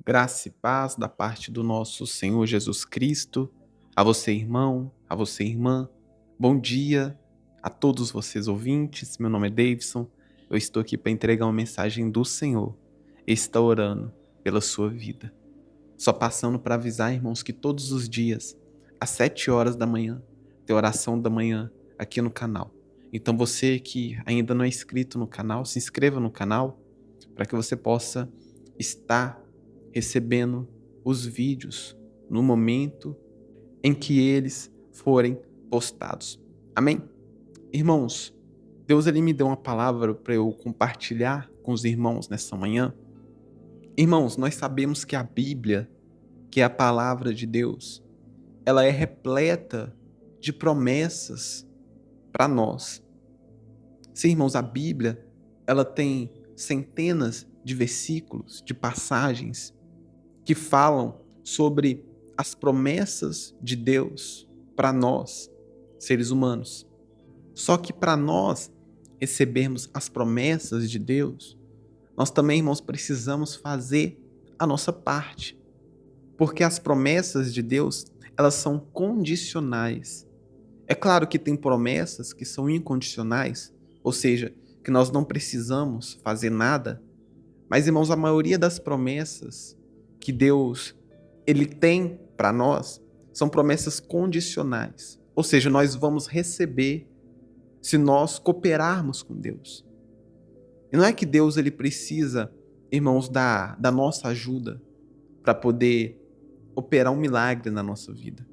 Graça e paz da parte do nosso Senhor Jesus Cristo, a você, irmão, a você, irmã. Bom dia a todos vocês ouvintes. Meu nome é Davidson. Eu estou aqui para entregar uma mensagem do Senhor. Está orando pela sua vida. Só passando para avisar, irmãos, que todos os dias, às 7 horas da manhã, tem oração da manhã aqui no canal. Então você que ainda não é inscrito no canal, se inscreva no canal para que você possa estar recebendo os vídeos no momento em que eles forem postados. Amém? Irmãos, Deus ele me deu uma palavra para eu compartilhar com os irmãos nessa manhã. Irmãos, nós sabemos que a Bíblia, que é a palavra de Deus, ela é repleta de promessas para nós. Sim, irmãos, a Bíblia, ela tem centenas de versículos, de passagens que falam sobre as promessas de Deus para nós, seres humanos. Só que para nós recebermos as promessas de Deus, nós também, irmãos, precisamos fazer a nossa parte. Porque as promessas de Deus, elas são condicionais. É claro que tem promessas que são incondicionais, ou seja, que nós não precisamos fazer nada. Mas, irmãos, a maioria das promessas que Deus ele tem para nós são promessas condicionais. Ou seja, nós vamos receber se nós cooperarmos com Deus. E não é que Deus ele precisa, irmãos, da nossa ajuda para poder operar um milagre na nossa vida,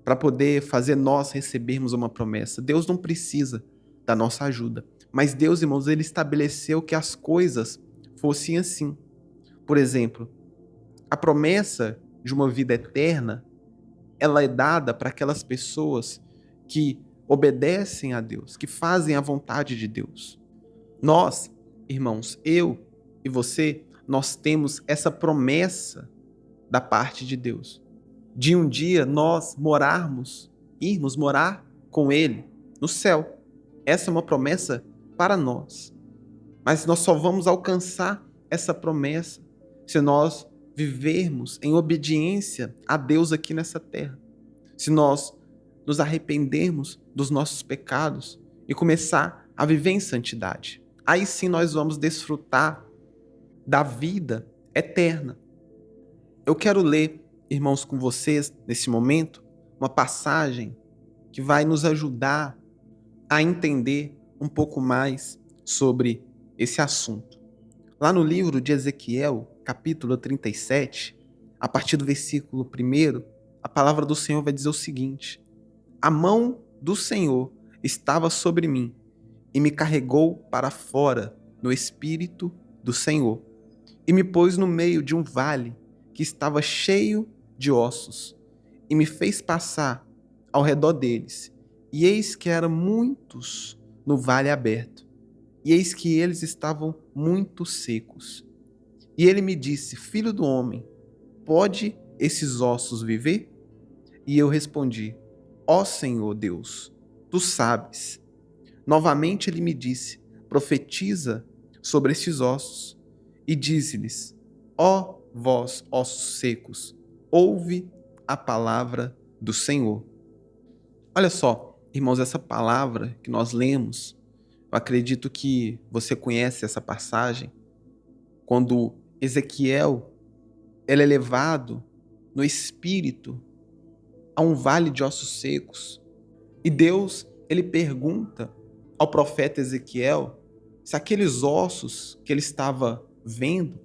para poder fazer nós recebermos uma promessa. Deus não precisa da nossa ajuda. Mas Deus, irmãos, ele estabeleceu que as coisas fossem assim. Por exemplo, a promessa de uma vida eterna, ela é dada para aquelas pessoas que obedecem a Deus, que fazem a vontade de Deus. Nós, irmãos, eu e você, nós temos essa promessa da parte de Deus, de um dia nós irmos morar com Ele no céu. Essa é uma promessa para nós. Mas nós só vamos alcançar essa promessa se nós vivermos em obediência a Deus aqui nessa terra. Se nós nos arrependermos dos nossos pecados e começar a viver em santidade. Aí sim nós vamos desfrutar da vida eterna. Eu quero ler, irmãos, com vocês, nesse momento, uma passagem que vai nos ajudar a entender um pouco mais sobre esse assunto. Lá no livro de Ezequiel, capítulo 37, a partir do versículo 1, a palavra do Senhor vai dizer o seguinte: a mão do Senhor estava sobre mim e me carregou para fora no espírito do Senhor e me pôs no meio de um vale que estava cheio de ossos e me fez passar ao redor deles. E eis que eram muitos no vale aberto, e eis que eles estavam muito secos. E ele me disse: filho do homem, pode esses ossos viver? E eu respondi: ó Senhor Deus, tu sabes. Novamente ele me disse: profetiza sobre estes ossos e dize-lhes: ó vós, ossos secos, ouve a palavra do Senhor. Olha só, irmãos, essa palavra que nós lemos, eu acredito que você conhece essa passagem, quando Ezequiel ele é levado no espírito a um vale de ossos secos. E Deus, ele pergunta ao profeta Ezequiel se aqueles ossos que ele estava vendo,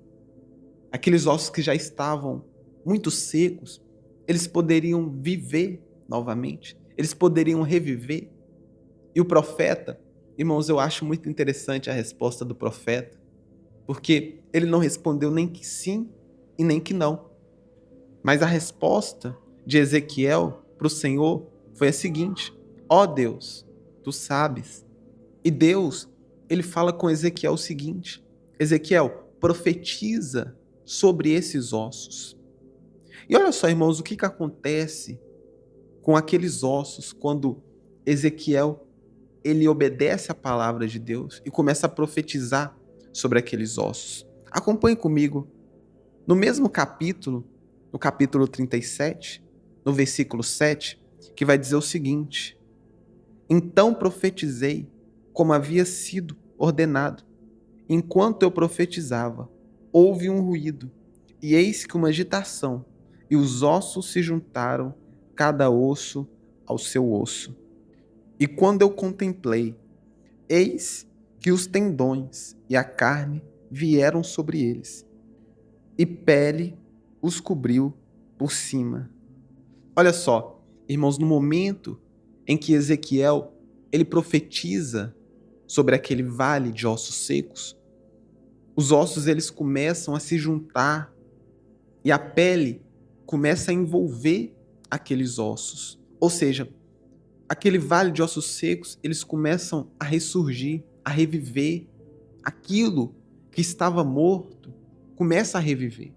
aqueles ossos que já estavam muito secos, eles poderiam viver novamente, eles poderiam reviver. E o profeta, irmãos, eu acho muito interessante a resposta do profeta, porque ele não respondeu nem que sim e nem que não. Mas a resposta de Ezequiel para o Senhor foi a seguinte: ó Deus, tu sabes. E Deus, ele fala com Ezequiel o seguinte: Ezequiel, profetiza sobre esses ossos. E olha só, irmãos, o que acontece com aqueles ossos quando Ezequiel ele obedece à palavra de Deus e começa a profetizar sobre aqueles ossos. Acompanhe comigo. No mesmo capítulo, no capítulo 37, no versículo 7, que vai dizer o seguinte: Então profetizei como havia sido ordenado. Enquanto eu profetizava, houve um ruído, e eis que uma agitação, e os ossos se juntaram, cada osso ao seu osso. E quando eu contemplei, eis que os tendões e a carne vieram sobre eles, e pele os cobriu por cima. Olha só, irmãos, no momento em que Ezequiel ele profetiza sobre aquele vale de ossos secos, os ossos eles começam a se juntar e a pele começa a envolver aqueles ossos. Ou seja, aquele vale de ossos secos, eles começam a ressurgir, a reviver. Aquilo que estava morto começa a reviver.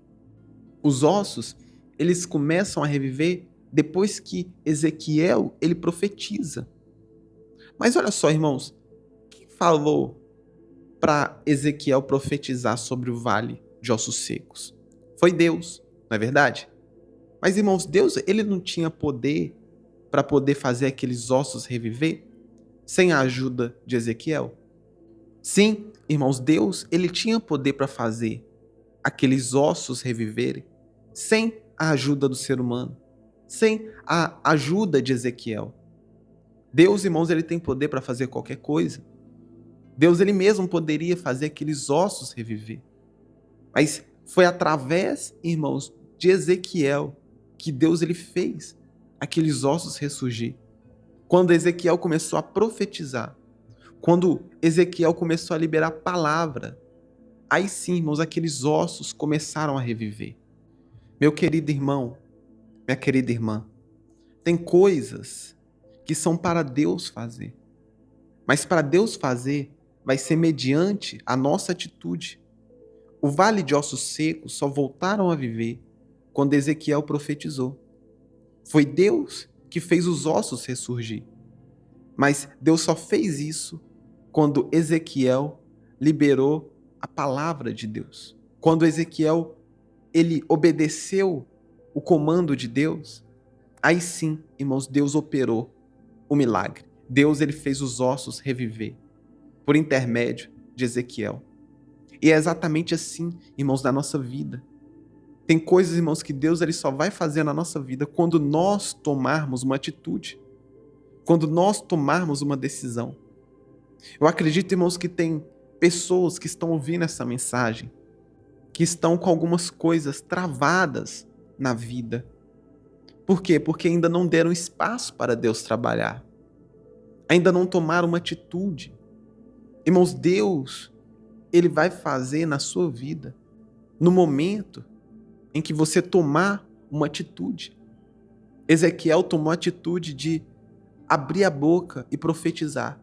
Os ossos, eles começam a reviver depois que Ezequiel, ele profetiza. Mas olha só, irmãos, quem falou para Ezequiel profetizar sobre o vale de ossos secos? Foi Deus, não é verdade? Mas, irmãos, Deus, ele não tinha poder para poder fazer aqueles ossos reviver sem a ajuda de Ezequiel? Sim, irmãos, Deus, ele tinha poder para fazer aqueles ossos reviverem sem a ajuda do ser humano, sem a ajuda de Ezequiel. Deus, irmãos, ele tem poder para fazer qualquer coisa. Deus, ele mesmo poderia fazer aqueles ossos reviver. Mas foi através, irmãos, de Ezequiel que Deus ele fez aqueles ossos ressurgir. Quando Ezequiel começou a profetizar, quando Ezequiel começou a liberar a palavra, aí sim, irmãos, aqueles ossos começaram a reviver. Meu querido irmão, minha querida irmã, tem coisas que são para Deus fazer. Mas para Deus fazer, vai ser mediante a nossa atitude. O vale de ossos secos só voltaram a viver quando Ezequiel profetizou. Foi Deus que fez os ossos ressurgir. Mas Deus só fez isso quando Ezequiel liberou a palavra de Deus. Quando Ezequiel ele obedeceu o comando de Deus, aí sim, irmãos, Deus operou o milagre. Deus ele fez os ossos reviver por intermédio de Ezequiel. E é exatamente assim, irmãos, na nossa vida. Tem coisas, irmãos, que Deus ele só vai fazer na nossa vida quando nós tomarmos uma atitude, quando nós tomarmos uma decisão. Eu acredito, irmãos, que tem pessoas que estão ouvindo essa mensagem, que estão com algumas coisas travadas na vida. Por quê? Porque ainda não deram espaço para Deus trabalhar. Ainda não tomaram uma atitude. Irmãos, Deus, ele vai fazer na sua vida no momento em que você tomar uma atitude. Ezequiel tomou a atitude de abrir a boca e profetizar.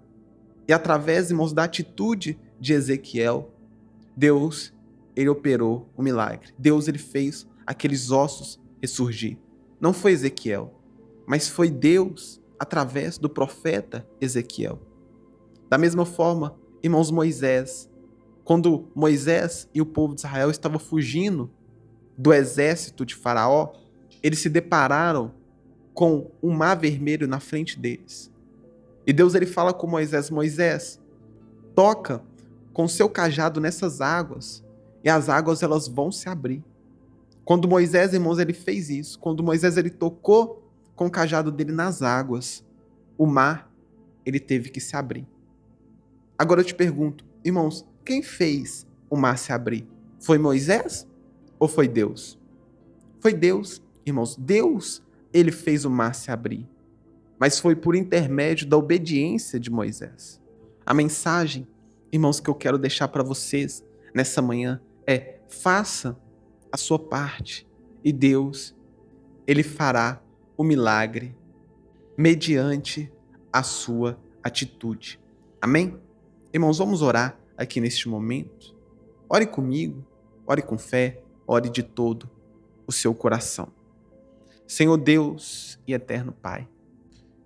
E através, irmãos, da atitude de Ezequiel, Deus, ele operou o milagre. Deus, ele fez aqueles ossos ressurgir. Não foi Ezequiel, mas foi Deus através do profeta Ezequiel. Da mesma forma, irmãos, Moisés, quando Moisés e o povo de Israel estavam fugindo do exército de Faraó, eles se depararam com um mar vermelho na frente deles. E Deus ele fala com Moisés: Moisés, toca com seu cajado nessas águas e as águas elas vão se abrir. Quando Moisés, irmãos, ele fez isso, quando Moisés ele tocou com o cajado dele nas águas, o mar ele teve que se abrir. Agora eu te pergunto, irmãos, quem fez o mar se abrir? Foi Moisés ou foi Deus? Foi Deus, irmãos. Deus, ele fez o mar se abrir. Mas foi por intermédio da obediência de Moisés. A mensagem, irmãos, que eu quero deixar para vocês nessa manhã é: faça a sua parte e Deus, ele fará o milagre mediante a sua atitude. Amém? Irmãos, vamos orar aqui neste momento. Ore comigo, ore com fé, ore de todo o seu coração. Senhor Deus e eterno Pai,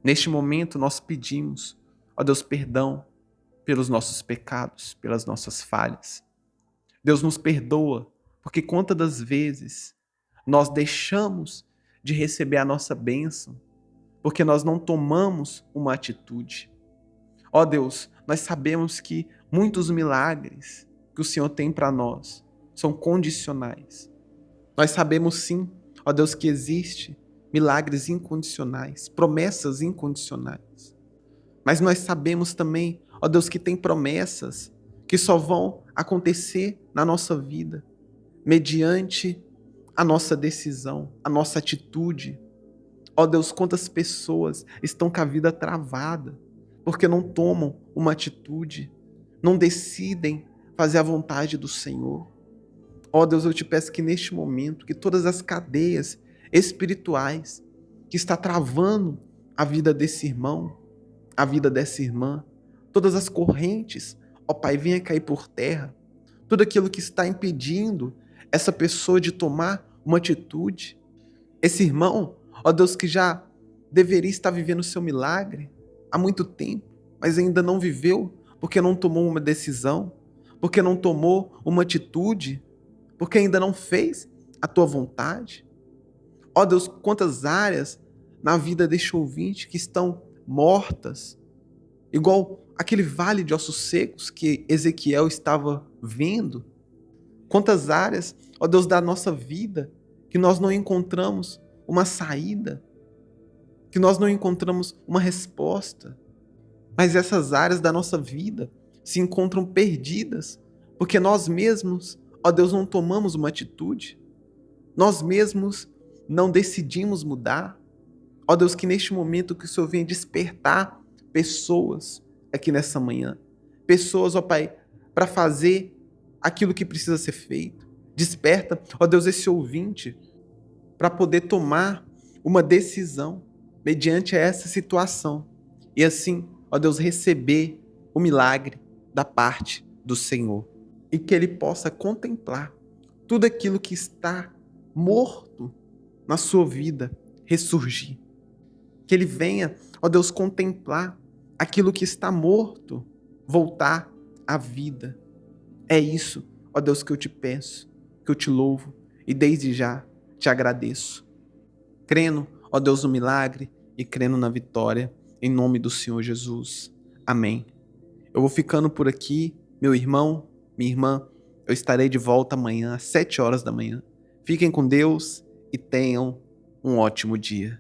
neste momento nós pedimos, ó Deus, perdão pelos nossos pecados, pelas nossas falhas. Deus nos perdoa Porque quantas das vezes nós deixamos de receber a nossa bênção porque nós não tomamos uma atitude. Ó Deus, nós sabemos que muitos milagres que o Senhor tem para nós são condicionais. Nós sabemos sim, ó Deus, que existe milagres incondicionais, promessas incondicionais. Mas nós sabemos também, ó Deus, que tem promessas que só vão acontecer na nossa vida mediante a nossa decisão, a nossa atitude. Ó Deus, quantas pessoas estão com a vida travada porque não tomam uma atitude, não decidem fazer a vontade do Senhor. Ó Deus, eu te peço que neste momento, que todas as cadeias espirituais que está travando a vida desse irmão, a vida dessa irmã, todas as correntes, ó Pai, venha cair por terra. Tudo aquilo que está impedindo essa pessoa de tomar uma atitude. Esse irmão, ó Deus, que já deveria estar vivendo o seu milagre há muito tempo, mas ainda não viveu porque não tomou uma decisão, porque não tomou uma atitude, porque ainda não fez a tua vontade. Ó Deus, quantas áreas na vida deste ouvinte que estão mortas, igual aquele vale de ossos secos que Ezequiel estava vendo. Quantas áreas, ó Deus, da nossa vida que nós não encontramos uma saída, que nós não encontramos uma resposta. Mas essas áreas da nossa vida se encontram perdidas, porque nós mesmos, ó Deus, não tomamos uma atitude. Nós mesmos não decidimos mudar. Ó Deus, que neste momento que o Senhor venha despertar pessoas aqui nessa manhã. Pessoas, ó Pai, para fazer aquilo que precisa ser feito. Desperta, ó Deus, esse ouvinte para poder tomar uma decisão mediante essa situação. E assim, ó Deus, receber o milagre da parte do Senhor. E que ele possa contemplar tudo aquilo que está morto na sua vida ressurgir. Que ele venha, ó Deus, contemplar aquilo que está morto voltar à vida. É isso, ó Deus, que eu te peço, que eu te louvo e desde já te agradeço. Crendo, ó Deus, no milagre e crendo na vitória, em nome do Senhor Jesus. Amém. Eu vou ficando por aqui, meu irmão, minha irmã. Eu estarei de volta amanhã às 7 horas da manhã. Fiquem com Deus e tenham um ótimo dia.